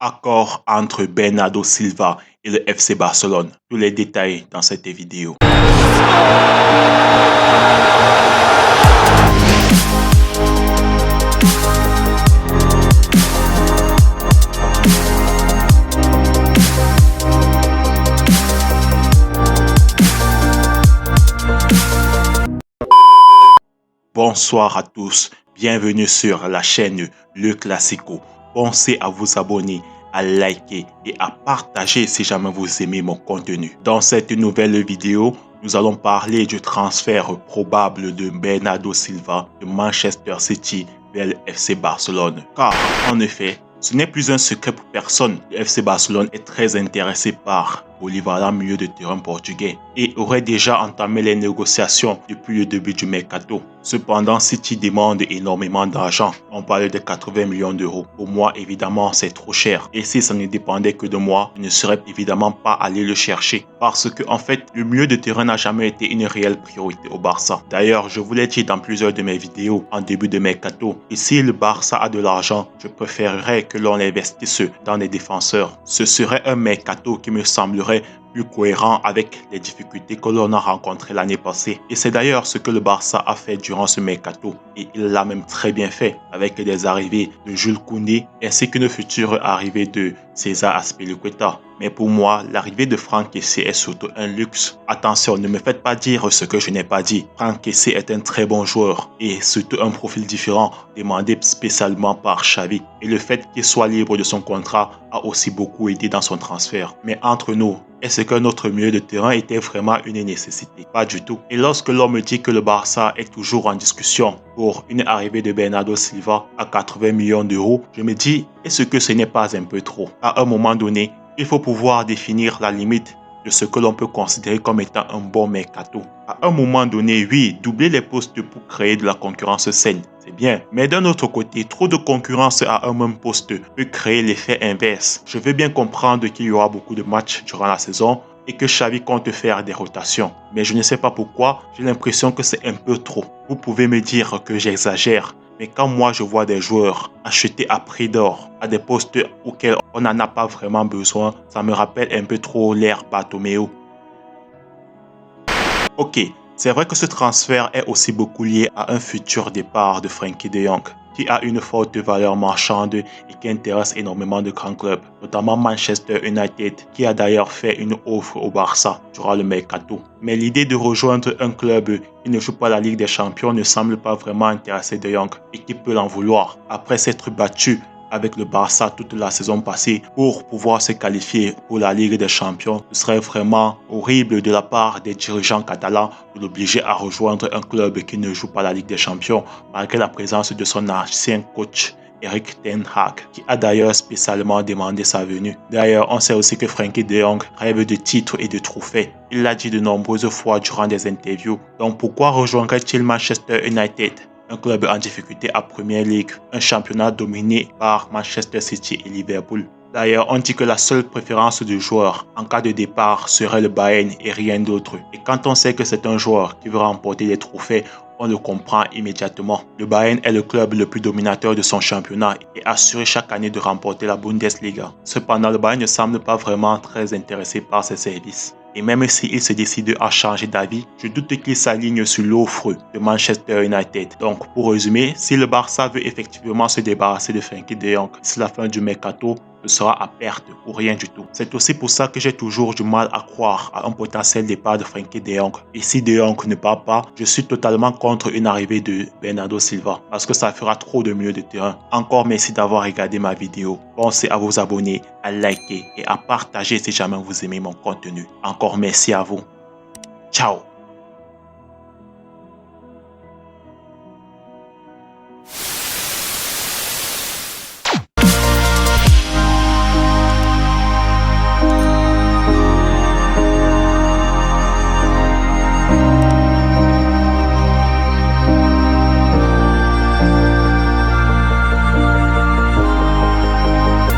Accord entre Bernardo Silva et le FC Barcelone. Tous les détails dans cette vidéo. Bonsoir à tous, bienvenue sur la chaîne Le Classico. Pensez à vous abonner, à liker et à partager si jamais vous aimez mon contenu. Dans cette nouvelle vidéo, nous allons parler du transfert probable de Bernardo Silva de Manchester City vers le FC Barcelone. Car en effet, ce n'est plus un secret pour personne. Le FC Barcelone est très intéressé par polyvalent milieu de terrain portugais et aurait déjà entamé les négociations depuis le début du mercato. Cependant, City demande énormément d'argent. On parle de 80 millions d'euros. Pour moi, évidemment, c'est trop cher. Et si ça ne dépendait que de moi, je ne serais évidemment pas allé le chercher. Parce que, en fait, le milieu de terrain n'a jamais été une réelle priorité au Barça. D'ailleurs, je vous l'ai dit dans plusieurs de mes vidéos en début de mercato. Et si le Barça a de l'argent, je préférerais que l'on investisse dans des défenseurs. Ce serait un mercato qui me semblerait plus cohérent avec les difficultés que l'on a rencontrées l'année passée. Et c'est d'ailleurs ce que le Barça a fait durant ce mercato. Et il l'a même très bien fait avec des arrivées de Jules Koundé ainsi qu'une future arrivée de César Azpilicueta. Mais pour moi, l'arrivée de Franck Kessié est surtout un luxe. Attention, ne me faites pas dire ce que je n'ai pas dit. Franck Kessié est un très bon joueur et surtout un profil différent demandé spécialement par Xavi. Et le fait qu'il soit libre de son contrat a aussi beaucoup aidé dans son transfert. Mais entre nous, est-ce que notre milieu de terrain était vraiment une nécessité? Pas du tout. Et lorsque l'on me dit que le Barça est toujours en discussion pour une arrivée de Bernardo Silva à 80 millions d'euros, je me dis, est-ce que ce n'est pas un peu trop? À un moment donné, il faut pouvoir définir la limite de ce que l'on peut considérer comme étant un bon mercato. À un moment donné, oui, doubler les postes pour créer de la concurrence saine, c'est bien. Mais d'un autre côté, trop de concurrence à un même poste peut créer l'effet inverse. Je veux bien comprendre qu'il y aura beaucoup de matchs durant la saison et que Xavi compte faire des rotations. Mais je ne sais pas pourquoi, j'ai l'impression que c'est un peu trop. Vous pouvez me dire que j'exagère. Mais quand moi je vois des joueurs achetés à prix d'or à des postes auxquels on n'en a pas vraiment besoin, ça me rappelle un peu trop l'ère Bartomeu. Ok, c'est vrai que ce transfert est aussi beaucoup lié à un futur départ de Frenkie de Jong, qui a une forte valeur marchande et qui intéresse énormément de grands clubs, notamment Manchester United, qui a d'ailleurs fait une offre au Barça durant le mercato. Mais l'idée de rejoindre un club qui ne joue pas la Ligue des Champions ne semble pas vraiment intéresser de Jong et qui peut l'en vouloir. Après s'être battu avec le Barça toute la saison passée pour pouvoir se qualifier pour la Ligue des Champions, ce serait vraiment horrible de la part des dirigeants catalans de l'obliger à rejoindre un club qui ne joue pas la Ligue des Champions malgré la présence de son ancien coach Erik ten Hag, qui a d'ailleurs spécialement demandé sa venue. D'ailleurs, on sait aussi que Frenkie de Jong rêve de titres et de trophées. Il l'a dit de nombreuses fois durant des interviews. Donc pourquoi rejoindrait-il Manchester United, un club en difficulté à Premier League, un championnat dominé par Manchester City et Liverpool? D'ailleurs, on dit que la seule préférence du joueur en cas de départ serait le Bayern et rien d'autre. Et quand on sait que c'est un joueur qui veut remporter des trophées, on le comprend immédiatement. Le Bayern est le club le plus dominateur de son championnat et assure chaque année de remporter la Bundesliga. Cependant, le Bayern ne semble pas vraiment très intéressé par ses services. Et même s'il se décide à changer d'avis, je doute qu'il s'aligne sur l'offre de Manchester United. Donc, pour résumer, si le Barça veut effectivement se débarrasser de Frenkie de Jong d'ici la fin du mercato, ce sera à perte ou rien du tout. C'est aussi pour ça que j'ai toujours du mal à croire à un potentiel départ de Frenkie de Jong. Et si de Jong ne part pas, je suis totalement contre une arrivée de Bernardo Silva parce que ça fera trop de milieu de terrain. Encore merci d'avoir regardé ma vidéo. Pensez à vous abonner, à liker et à partager si jamais vous aimez mon contenu. Encore merci à vous. Ciao.